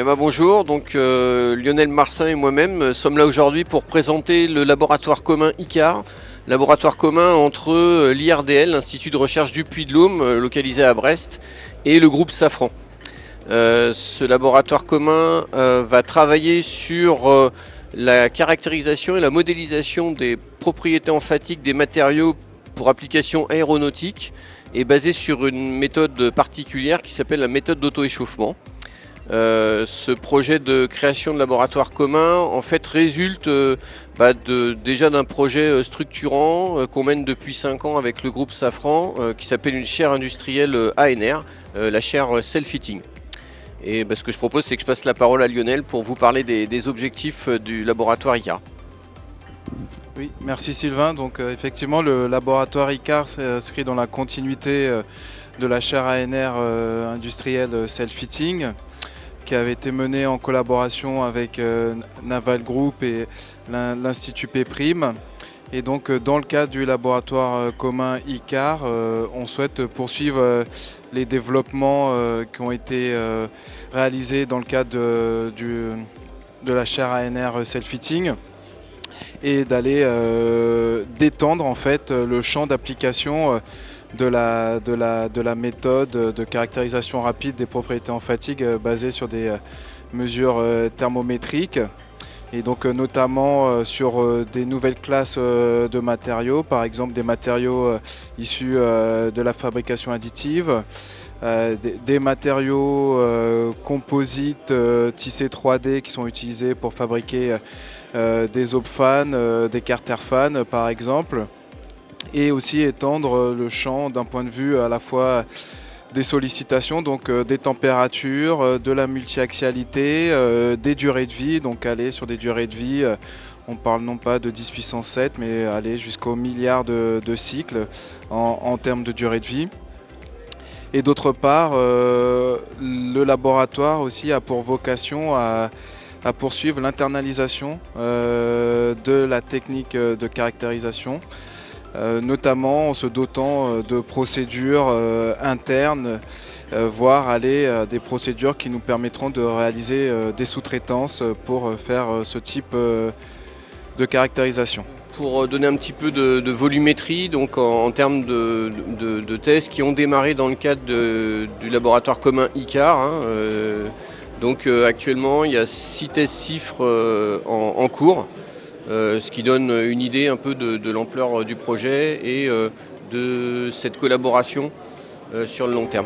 Bonjour, Lionel Marsin et moi-même sommes là aujourd'hui pour présenter le laboratoire commun ICAR, laboratoire commun entre l'IRDL, l'Institut de recherche du Puy-de-Dôme, localisé à Brest, et le groupe Safran. Ce laboratoire commun va travailler sur la caractérisation et la modélisation des propriétés emphatiques des matériaux pour application aéronautique et basé sur une méthode particulière qui s'appelle la méthode d'auto-échauffement. Ce projet de création de laboratoire commun en fait résulte déjà d'un projet structurant qu'on mène depuis 5 ans avec le groupe Safran qui s'appelle une chaire industrielle ANR, la chaire Self-Fitting. Et ce que je propose, c'est que je passe la parole à Lionel pour vous parler des objectifs du laboratoire ICAR. Oui, merci Sylvain. Donc effectivement, le laboratoire ICAR s'inscrit dans la continuité de la chaire ANR industrielle Self-Fitting, qui avait été menée en collaboration avec Naval Group et l'Institut P'. Et donc dans le cadre du laboratoire commun ICAR, on souhaite poursuivre les développements qui ont été réalisés dans le cadre de la chaire ANR Self-Fitting et d'aller d'étendre en fait le champ d'application de la méthode de caractérisation rapide des propriétés emphatiques basée sur des mesures thermométriques et donc notamment sur des nouvelles classes de matériaux, par exemple des matériaux issus de la fabrication additive, des matériaux composites tissés 3D qui sont utilisés pour fabriquer des obfans, des carter fans par exemple, et aussi étendre le champ d'un point de vue à la fois des sollicitations, donc des températures, de la multiaxialité, des durées de vie, donc aller sur des durées de vie, on parle non pas de 10 puissance 7, mais aller jusqu'au milliard de cycles en termes de durée de vie. Et d'autre part, le laboratoire aussi a pour vocation à poursuivre l'internalisation de la technique de caractérisation, notamment en se dotant de procédures internes, voire aller à des procédures qui nous permettront de réaliser des sous-traitances pour faire ce type de caractérisation. Pour donner un petit peu de volumétrie, donc en termes de tests qui ont démarré dans le cadre du laboratoire commun ICAR. Actuellement, il y a 6 tests CIFRE en cours, ce qui donne une idée un peu de l'ampleur du projet et de cette collaboration sur le long terme.